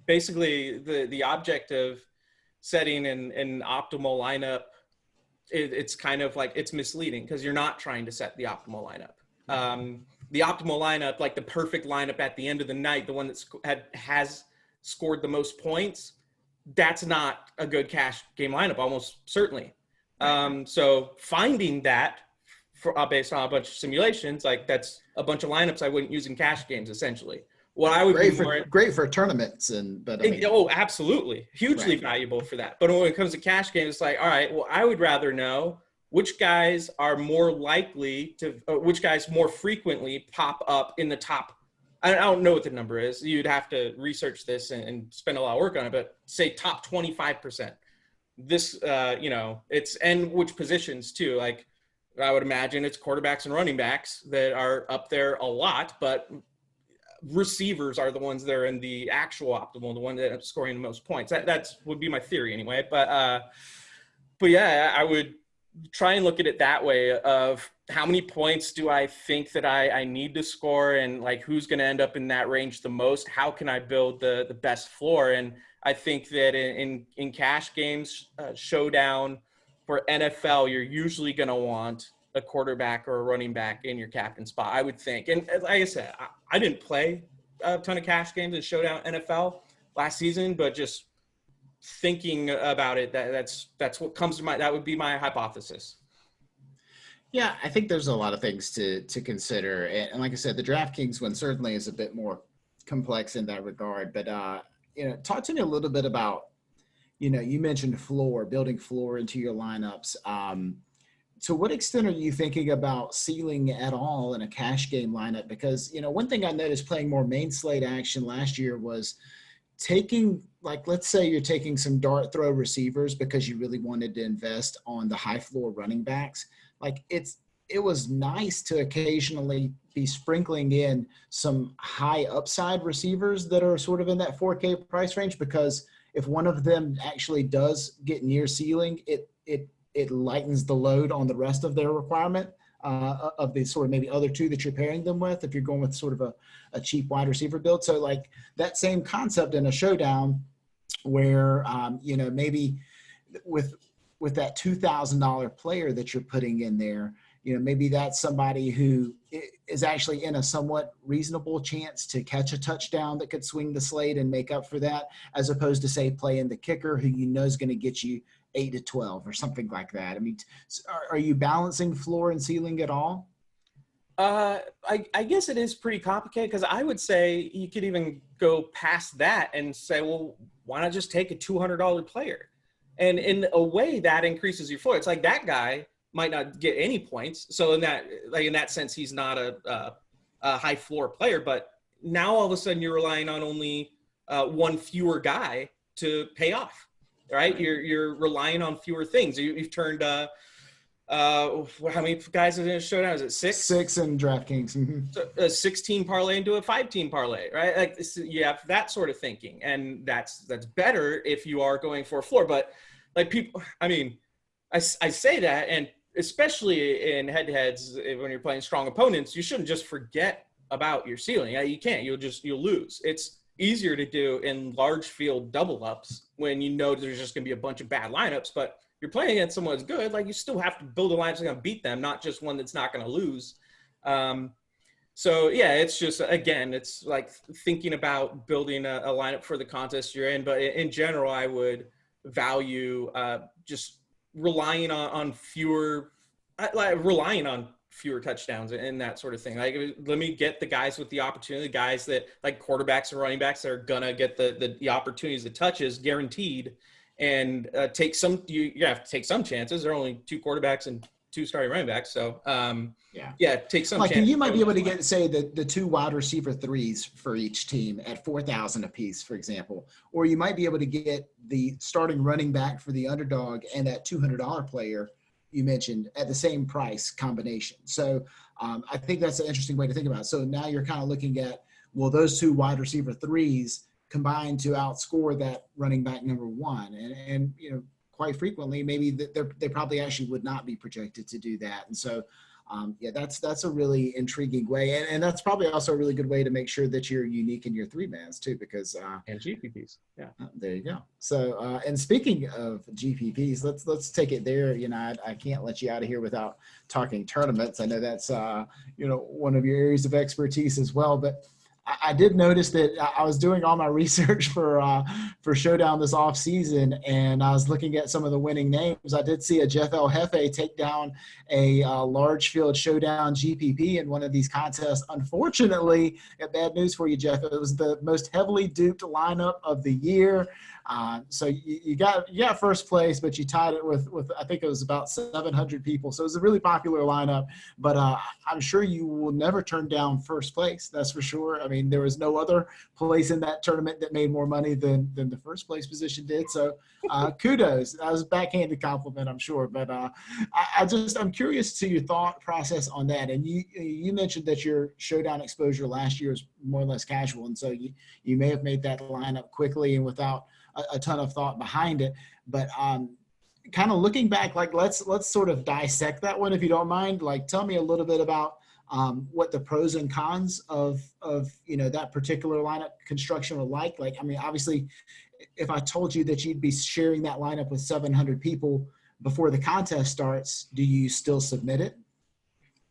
basically the object of setting an optimal lineup, it's kind of it's misleading, because you're not trying to set the optimal lineup. The optimal lineup, like the perfect lineup at the end of the night, the one that has scored the most points, that's not a good cash game lineup, almost certainly. So finding that based on a bunch of simulations, that's a bunch of lineups I wouldn't use in cash games, essentially. What I would great for tournaments, but I mean, absolutely, hugely valuable for that. But when it comes to cash games, it's like, all right, well, I would rather know which guys are more likely to, which guys more frequently pop up in the top. I don't know what the number is. You'd have to research this and spend a lot of work on it. But say top 25%. This, it's, and which positions too. Like I would imagine it's quarterbacks and running backs that are up there a lot, but receivers are the ones that are in the actual optimal, the one that are scoring the most points. That's would be my theory anyway. But yeah, I would try and look at it that way of how many points do I think that I need to score, and like who's going to end up in that range the most? How can I build the best floor? And I think that in cash games, showdown for NFL, you're usually going to want a quarterback or a running back in your captain spot, I would think. And like I said, I didn't play a ton of cash games in showdown NFL last season, but just thinking about it, that's what comes to mind. That would be my hypothesis. Yeah, I think there's a lot of things to consider. And like I said, the DraftKings one certainly is a bit more complex in that regard. But, talk to me a little bit about, you mentioned building floor into your lineups. To what extent are you thinking about ceiling at all in a cash game lineup? Because, one thing I noticed playing more main slate action last year was taking, like, let's say you're taking some dart throw receivers because you really wanted to invest on the high floor running backs. Like it was nice to occasionally be sprinkling in some high upside receivers that are sort of in that 4K price range, because if one of them actually does get near ceiling, it lightens the load on the rest of their requirement of the sort of maybe other two that you're pairing them with, if you're going with sort of a cheap wide receiver build. So like that same concept in a showdown where, maybe with that $2,000 player that you're putting in there, maybe that's somebody who is actually in a somewhat reasonable chance to catch a touchdown that could swing the slate and make up for that, as opposed to say playing the kicker who is going to get you 8 to 12 or something like that. I mean, are you balancing floor and ceiling at all? I guess it is pretty complicated, because I would say you could even go past that and say, well, why not just take a $200 player? And in a way that increases your floor. It's like that guy might not get any points. So in that sense, he's not a high floor player, but now all of a sudden you're relying on only one fewer guy to pay off. Right? You're relying on fewer things. You've turned how many guys in a showdown? Is it 6? 6 in DraftKings. Mm-hmm. So a 16 parlay into a 5-team parlay, right? Like you have that sort of thinking, and that's better if you are going for a floor. But like people, I mean, I say that, and especially in head-to-heads when you're playing strong opponents, you shouldn't just forget about your ceiling. You can't. You'll lose. It's easier to do in large field double ups when there's just going to be a bunch of bad lineups, but you're playing against someone that's good. Like you still have to build a lineup that's going to beat them, not just one that's not going to lose. So yeah, it's just, again, it's like thinking about building a lineup for the contest you're in. But in general, I would value just relying on fewer touchdowns and that sort of thing. Like, let me get the guys with the opportunity, the guys that like quarterbacks and running backs that are gonna get the opportunities, the touches guaranteed, and take some. You have to take some chances. There are only 2 quarterbacks and 2 starting running backs, so take some. Like chances. you might be able to get, say, the 2 wide receiver 3s for each team at $4,000 a piece, for example, or you might be able to get the starting running back for the underdog and that $200 player you mentioned at the same price combination. So I think that's an interesting way to think about it. So now you're kind of looking at, well, those 2 wide receiver 3s combined to outscore that running back number 1. And quite frequently, maybe they probably actually would not be projected to do that. And so, that's a really intriguing way. And that's probably also a really good way to make sure that you're unique in your 3-mans too, because and GPPs. Yeah. There you go. So, and speaking of GPPs, let's take it there. I can't let you out of here without talking tournaments. I know that's, one of your areas of expertise as well, but I did notice that I was doing all my research for Showdown this off season, and I was looking at some of the winning names. I did see a Jeff El Jefe take down a large field Showdown GPP in one of these contests. Unfortunately, bad news for you, Jeff. It was the most heavily duped lineup of the year. So you got first place, but you tied it with I think it was about 700 people. So it was a really popular lineup. But I'm sure you will never turn down first place. That's for sure. I mean, there was no other place in that tournament that made more money than the first place position did. So kudos. That was a backhanded compliment, I'm sure. But I'm curious to your thought process on that. And you mentioned that your Showdown exposure last year was more or less casual, and so you may have made that lineup quickly and without a ton of thought behind it. But kind of looking back, like let's sort of dissect that one, if you don't mind. Like, tell me a little bit about what the pros and cons of that particular lineup construction were like. Like, I mean, obviously, if I told you that you'd be sharing that lineup with 700 people before the contest starts, do you still submit it?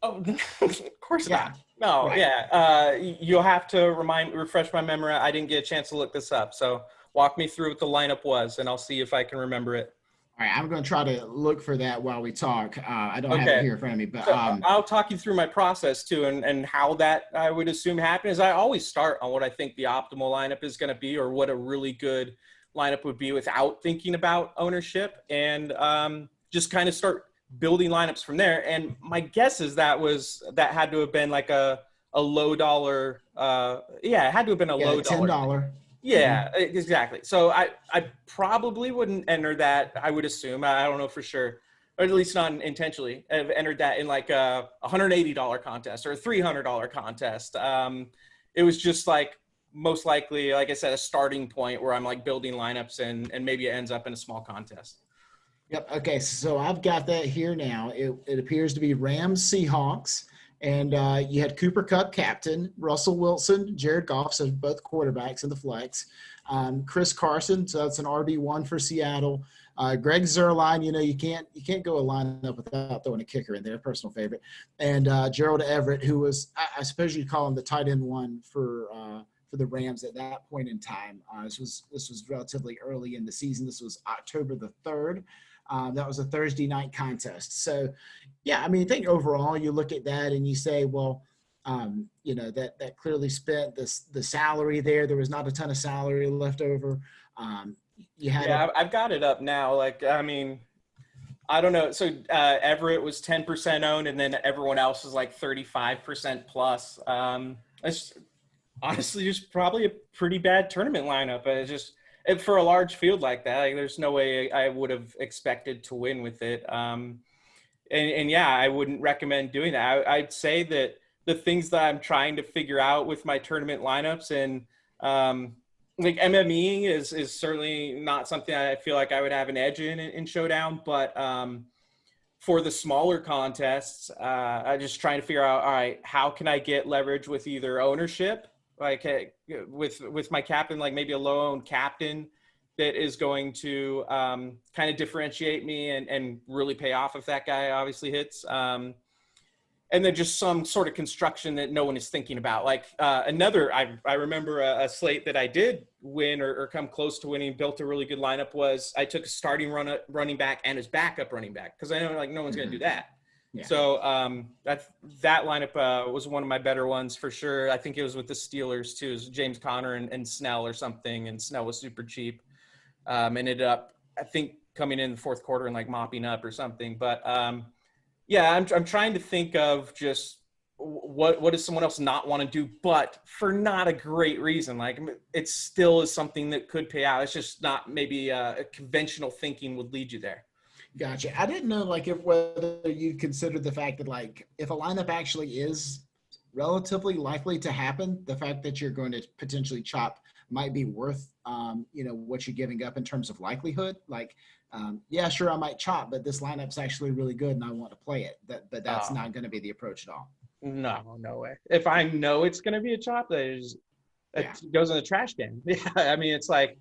Oh, of course Yeah. not. No, Right. yeah. You'll have to refresh my memory. I didn't get a chance to look this up. So walk me through what the lineup was, and I'll see if I can remember it. All right, I'm going to try to look for that while we talk. I don't have it Okay. here in front of me, but So I'll talk you through my process too, and how that I would assume happened is I always start on what I think the optimal lineup is going to be, or what a really good lineup would be without thinking about ownership, and just kind of start building lineups from there. And my guess is that had to have been like a low dollar. It had to have been a low dollar. $10. Yeah, exactly. So I probably wouldn't enter that. I would assume. I don't know for sure, or at least not intentionally. I've entered that in like a $180 contest or a $300 contest. It was just like most likely, like I said, a starting point where I'm like building lineups and maybe it ends up in a small contest. Yep. Okay. So I've got that here now. It appears to be Rams Seahawks. And you had Cooper Kupp captain, Russell Wilson, Jared Goff, so both quarterbacks in the flex. Chris Carson, so that's an RB1 for Seattle. Greg Zuerlein, you can't go a lineup without throwing a kicker in there, personal favorite. And Gerald Everett, who was, I suppose you'd call him the tight end one for the Rams at that point in time. This was relatively early in the season. This was October the 3rd. That was a Thursday night contest. So, yeah, I mean, I think overall you look at that and you say, well, that clearly spent the salary there. There was not a ton of salary left over. I've got it up now. Like, I mean, I don't know. So Everett was 10% owned, and then everyone else was like 35% plus. It's honestly just probably a pretty bad tournament lineup. It's just, for a large field like that, like, there's no way I would have expected to win with it. I wouldn't recommend doing that. I'd say that the things that I'm trying to figure out with my tournament lineups, and like MME is certainly not something I feel like I would have an edge in Showdown, but for the smaller contests, I'm just trying to figure out, all right, how can I get leverage with either ownership, like with my captain, like maybe a low owned captain that is going to kind of differentiate me and really pay off if that guy obviously hits. And then just some sort of construction that no one is thinking about. Like I remember a slate that I did win or come close to winning, built a really good lineup, was I took a starting running back and his backup running back, because I know like no one's going to do that. Yeah. So that lineup was one of my better ones for sure. I think it was with the Steelers too. It was James Conner and Snell or something, and Snell was super cheap. Ended up, I think, coming in the fourth quarter and like mopping up or something. But I'm trying to think of just what does someone else not want to do, but for not a great reason. Like, it still is something that could pay out. It's just not maybe a conventional thinking would lead you there. Gotcha. I didn't know like whether you considered the fact that like if a lineup actually is relatively likely to happen, the fact that you're going to potentially chop might be worth what you're giving up in terms of likelihood. Like, sure, I might chop, but this lineup's actually really good and I want to play it. But that's not going to be the approach at all. No way. If I know it's going to be a chop, it goes in the trash can. Yeah, I mean, it's like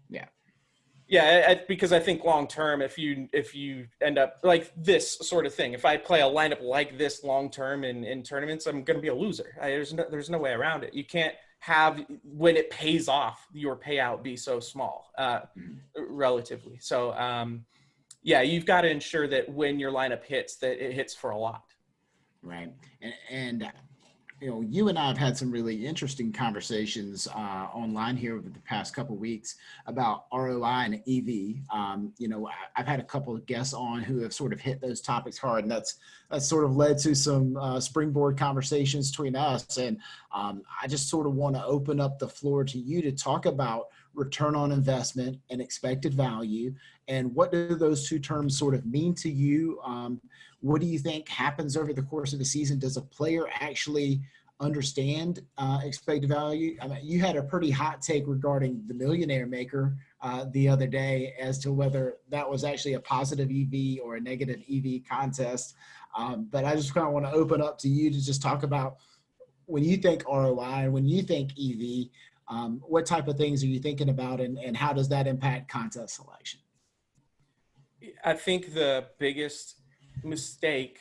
because I think long term, if you end up like this sort of thing, if I play a lineup like this long term in tournaments, I'm going to be a loser. There's no way around it. You can't have, when it pays off, your payout be so small, relatively. So, yeah, you've got to ensure that when your lineup hits, that it hits for a lot. Right. And you and I have had some really interesting conversations online here over the past couple of weeks about ROI and EV. I've had a couple of guests on who have sort of hit those topics hard, and that's sort of led to some springboard conversations between us. And I just sort of want to open up the floor to you to talk about return on investment and expected value, and what do those two terms sort of mean to you? What do you think happens over the course of the season? Does a player actually understand expected value? I mean, you had a pretty hot take regarding the Millionaire Maker the other day as to whether that was actually a positive EV or a negative EV contest. But I just kind of want to open up to you to just talk about, when you think ROI, when you think EV, what type of things are you thinking about, and how does that impact contest selection? I think the biggest mistake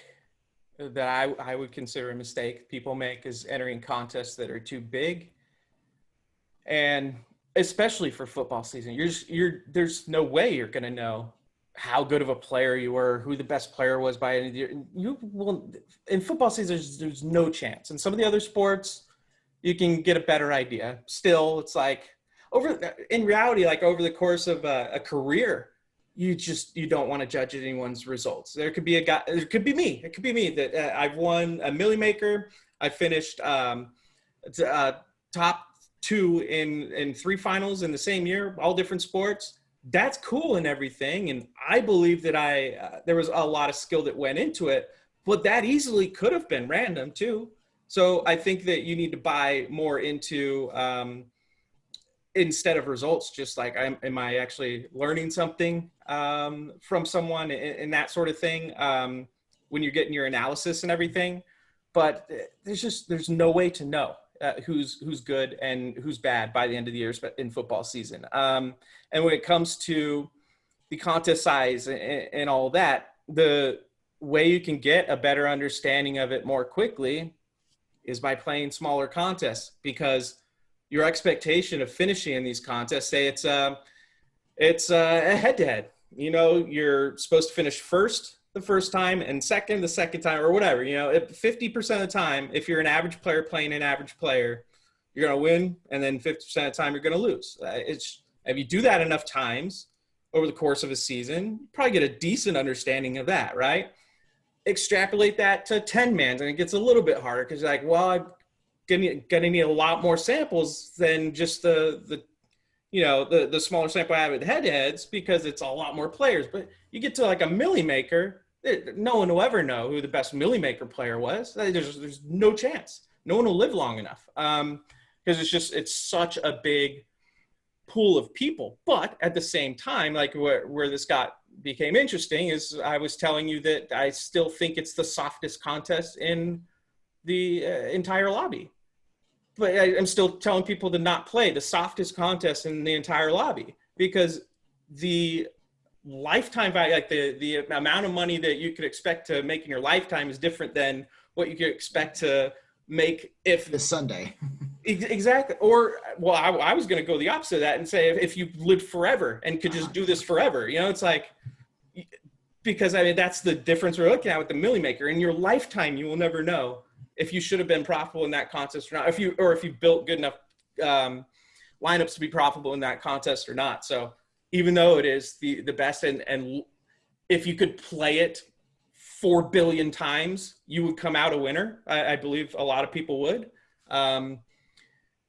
that I would consider a mistake people make is entering contests that are too big. And especially for football season, there's no way you're going to know how good of a player you were, who the best player was by any year. You will, in football season, there's no chance. In some of the other sports, you can get a better idea. Still, it's like in reality, like over the course of a career, you don't want to judge anyone's results. There could be a guy, it could be me that I've won a Millie Maker. I finished top 2 in 3 finals in the same year, all different sports. That's cool and everything. And I believe that there was a lot of skill that went into it, but that easily could have been random too. So I think that you need to buy more into, instead of results, just like, am I actually learning something from someone, and that sort of thing, when you're getting your analysis and everything. But there's no way to know who's good and who's bad by the end of the year in football season. And when it comes to the contest size and all that, the way you can get a better understanding of it more quickly is by playing smaller contests, because your expectation of finishing in these contests, say it's a head-to-head. You're supposed to finish first the first time and second the second time, or whatever. 50% of the time, if you're an average player playing an average player, you're going to win, and then 50% of the time you're going to lose. If you do that enough times over the course of a season, you probably get a decent understanding of that, right? Extrapolate that to 10 mans, and it gets a little bit harder, because you're like, well, I'm going to need a lot more samples than just the smaller sample I have at head-to-heads, because it's a lot more players. But you get to like a Millie Maker, no one will ever know who the best Millie Maker player was. There's no chance. No one will live long enough, because it's such a big pool of people. But at the same time, like where this became interesting is, I was telling you that I still think it's the softest contest in the entire lobby. But I'm still telling people to not play the softest contest in the entire lobby, because the lifetime value, like the amount of money that you could expect to make in your lifetime, is different than what you could expect to make if this Sunday. Exactly. Or, well, I was going to go the opposite of that and say, if you lived forever and could just do this forever, it's like, because that's the difference we're looking at with the Millie Maker. In your lifetime, you will never know if you should have been profitable in that contest or not, if you built good enough lineups to be profitable in that contest or not. So even though it is the best, and if you could play it 4 billion times, you would come out a winner. I believe a lot of people would.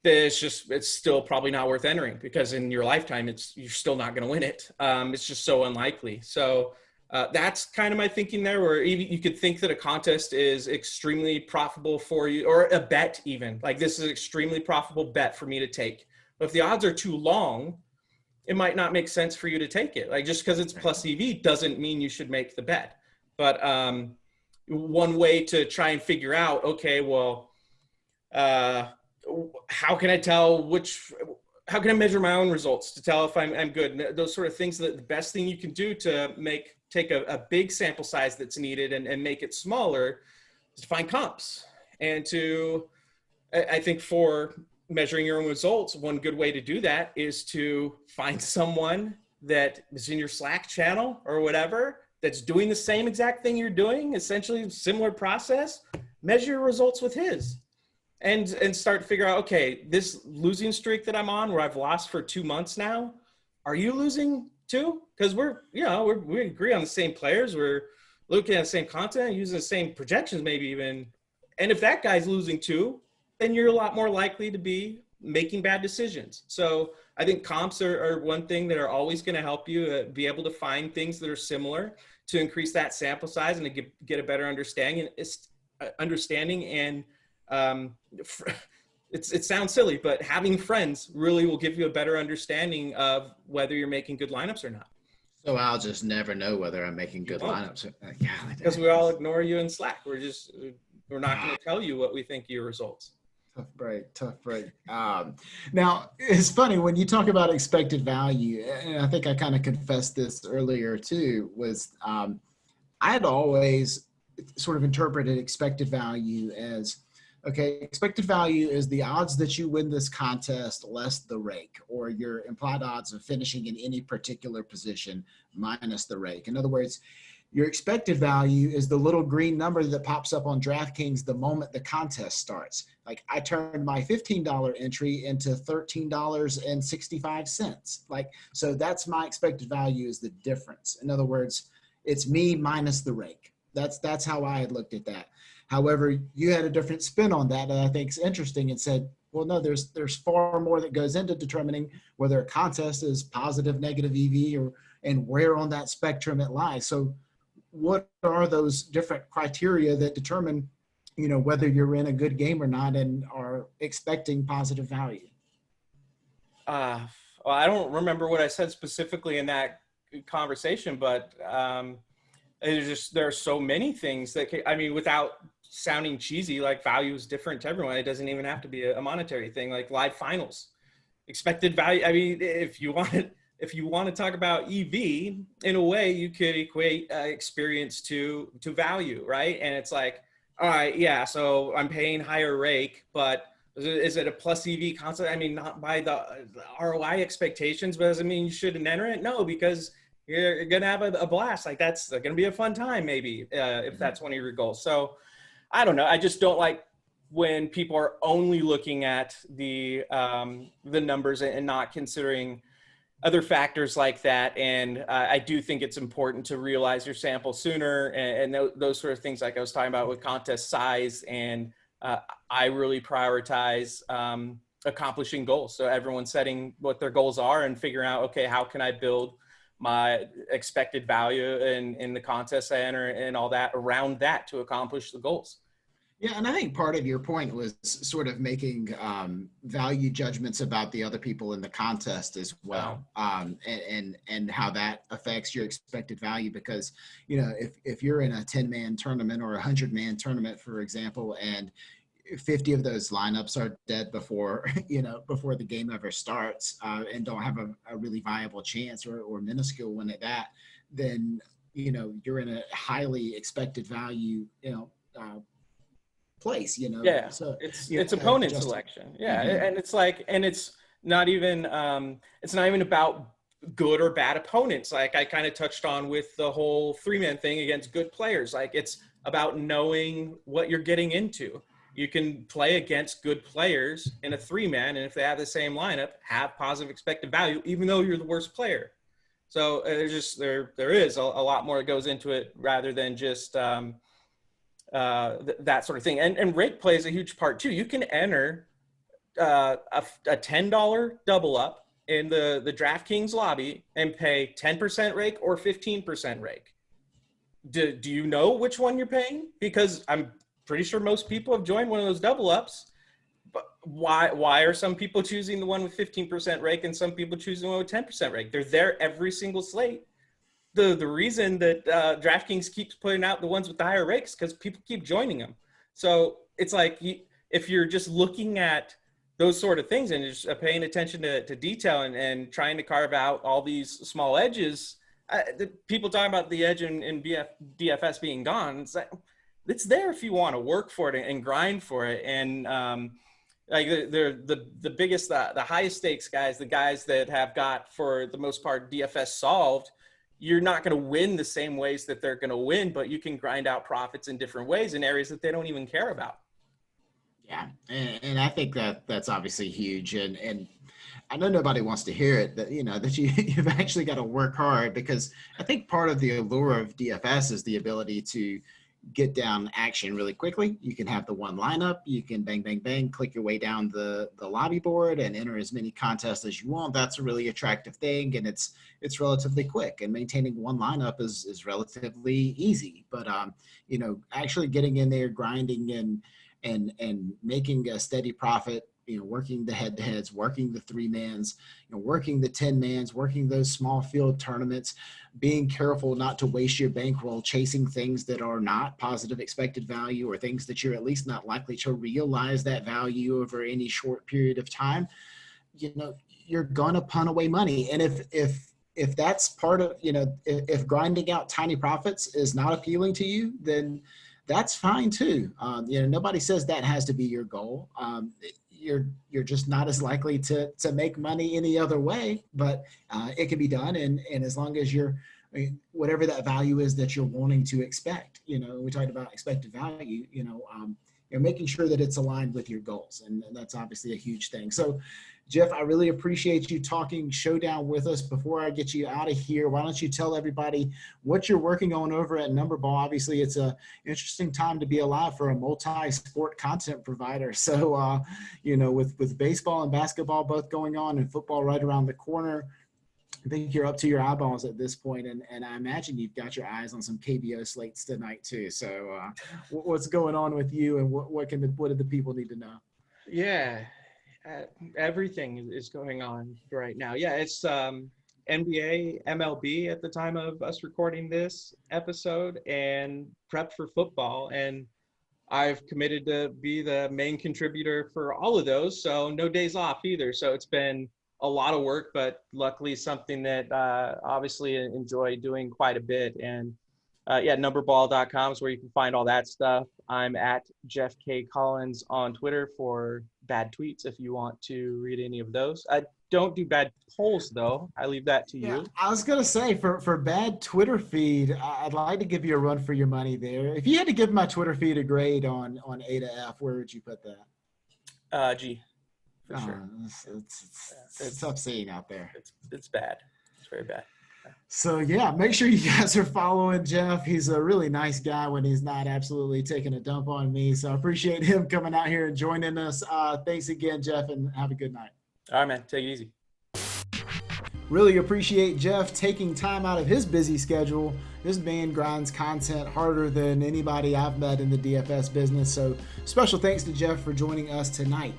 It's still probably not worth entering, because in your lifetime, you're still not going to win it. It's just so unlikely. So that's kind of my thinking there, where you could think that a contest is extremely profitable for you, or a bet even. Like, this is an extremely profitable bet for me to take. But if the odds are too long, it might not make sense for you to take it. Like, just because it's plus EV doesn't mean you should make the bet. But one way to try and figure out, okay, well, how can I measure my own results to tell if I'm good? And those sort of things, the best thing you can do to take a big sample size that's needed and make it smaller is to find comps. And I think for measuring your own results, one good way to do that is to find someone that is in your Slack channel or whatever that's doing the same exact thing you're doing, essentially similar process. Measure your results with his, and start to figure out, okay, this losing streak that I'm on, where I've lost for 2 months now, are you losing too? Because we agree on the same players, we're looking at the same content, using the same projections, maybe even. And if that guy's losing too, then you're a lot more likely to be making bad decisions. So I think comps are one thing that are always going to help you be able to find things that are similar, to increase that sample size and to get a better understanding. And it sounds silly, but having friends really will give you a better understanding of whether you're making good lineups or not. So I'll just never know whether I'm making good lineups. Because we all ignore you in Slack. We're not going to tell you what we think of your results. Tough break. Now, it's funny when you talk about expected value, and I think I kind of confessed this earlier too, was I had always sort of interpreted expected value as, okay, expected value is the odds that you win this contest less the rake, or your implied odds of finishing in any particular position minus the rake. In other words, your expected value is the little green number that pops up on DraftKings the moment the contest starts. Like, I turned my $15 entry into $13.65. So that's my expected value, is the difference. In other words, it's me minus the rake. That's how I had looked at that. However, you had a different spin on that I think is interesting, and said, well, no, there's far more that goes into determining whether a contest is positive, negative EV, and where on that spectrum it lies. So what are those different criteria that determine, whether you're in a good game or not and are expecting positive value? Well, I don't remember what I said specifically in that conversation, but there are so many things that without sounding cheesy, like, value is different to everyone. It doesn't even have to be a monetary thing, like live finals. Expected value, if you want to talk about EV, in a way, you could equate experience to value, right? And it's like, all right, yeah, so I'm paying higher rake, but is it a plus EV concept? Not by the ROI expectations, but does it mean you shouldn't enter it? No, because you're going to have a blast. Like, that's going to be a fun time, maybe, if that's one of your goals. So I don't know. I just don't like when people are only looking at the numbers and not considering other factors like that. And I do think it's important to realize your sample sooner, and those sort of things, like I was talking about with contest size. And I really prioritize accomplishing goals. So everyone's setting what their goals are and figuring out, okay, how can I build my expected value in the contest I enter and all that around that to accomplish the goals. Yeah, and I think part of your point was sort of making value judgments about the other people in the contest as well, and how that affects your expected value. Because, if you're in a 10-man tournament or a 100-man tournament, for example, and 50 of those lineups are dead before the game ever starts, and don't have a really viable chance or minuscule one at that, then you're in a highly expected value place. Yeah, so it's opponent selection. Yeah, mm-hmm. And it's like, and it's not even about good or bad opponents. Like I kind of touched on with the whole 3-man thing against good players. Like, it's about knowing what you're getting into. You can play against good players in a 3-man, and if they have the same lineup, have positive expected value, even though you're the worst player. So there is a lot more that goes into it rather than just that sort of thing. And rake plays a huge part too. You can enter a $10 double up in the DraftKings lobby and pay 10% rake or 15% rake. Do you know which one you're paying? Because I'm pretty sure most people have joined one of those double ups. But why are some people choosing the one with 15% rake and some people choosing the one with 10% rake? They're there every single slate. The reason that DraftKings keeps putting out the ones with the higher rakes, because people keep joining them. So it's like, if you're just looking at those sort of things and just paying attention to detail and trying to carve out all these small edges, the people talking about the edge in DFS being gone, it's there if you want to work for it and grind for it. And Like they're the biggest, the highest stakes guys, the guys that have got, for the most part, DFS solved. You're not going to win the same ways that they're going to win, but you can grind out profits in different ways in areas that they don't even care about. Yeah, and I think that's obviously huge, and I know nobody wants to hear it, that that you've actually got to work hard, because I think part of the allure of DFS is the ability to get down action really quickly. You can have the one lineup, you can bang, bang, bang, click your way down the lobby board and enter as many contests as you want. That's a really attractive thing, and it's relatively quick, and maintaining one lineup is relatively easy. But actually getting in there, grinding and making a steady profit, working the head-to-heads, working the 3-mans, working the 10-mans, working those small field tournaments, being careful not to waste your bankroll chasing things that are not positive expected value, or things that you're at least not likely to realize that value over any short period of time. You're going to punt away money. And if that's part of, if grinding out tiny profits is not appealing to you, then that's fine too. Nobody says that has to be your goal. You're just not as likely to make money any other way, but it can be done. And as long as whatever that value is that you're wanting to expect, we talked about expected value, you're making sure that it's aligned with your goals. And that's obviously a huge thing. So Jeff, I really appreciate you talking Showdown with us. Before I get you out of here, why don't you tell everybody what you're working on over at NumberBall? Obviously, it's an interesting time to be alive for a multi-sport content provider. So, with baseball and basketball both going on and football right around the corner, I think you're up to your eyeballs at this point, and I imagine you've got your eyes on some KBO slates tonight too. So, what's going on with you, and what do the people need to know? Yeah. Everything is going on right now. Yeah, it's NBA, MLB at the time of us recording this episode, and prep for football. And I've committed to be the main contributor for all of those, so no days off either. So it's been a lot of work, but luckily something that obviously enjoy doing quite a bit. And NumberBall.com is where you can find all that stuff. I'm at Jeff K. Collins on Twitter for bad tweets if you want to read any of those. I don't do bad polls, though. I leave that to you. I was going to say, for bad Twitter feed, I'd like to give you a run for your money there. If you had to give my Twitter feed a grade on A to F, where would you put that? G, for sure. It's obscene out there. It's bad. It's very bad. So, make sure you guys are following Jeff. He's a really nice guy when he's not absolutely taking a dump on me. So I appreciate him coming out here and joining us. Thanks again, Jeff, and have a good night. All right, man. Take it easy. Really appreciate Jeff taking time out of his busy schedule. This man grinds content harder than anybody I've met in the DFS business. So special thanks to Jeff for joining us tonight.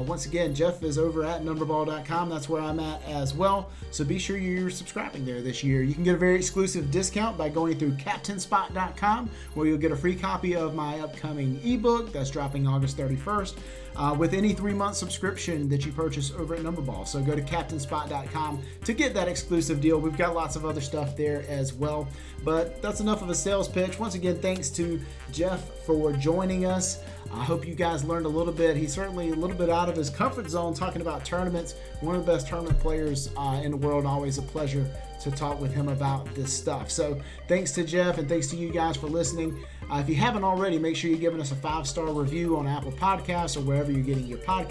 Once again, Jeff is over at NumberBall.com. That's where I'm at as well. So be sure you're subscribing there this year. You can get a very exclusive discount by going through CaptainSpot.com, where you'll get a free copy of my upcoming ebook that's dropping August 31st with any 3-month subscription that you purchase over at NumberBall. So go to CaptainSpot.com to get that exclusive deal. We've got lots of other stuff there as well. But that's enough of a sales pitch. Once again, thanks to Jeff for joining us. I hope you guys learned a little bit. He's certainly a little bit out of his comfort zone talking about tournaments. One of the best tournament players in the world. Always a pleasure to talk with him about this stuff. So thanks to Jeff, and thanks to you guys for listening. If you haven't already, make sure you're giving us a 5-star review on Apple Podcasts or wherever you're getting your podcasts.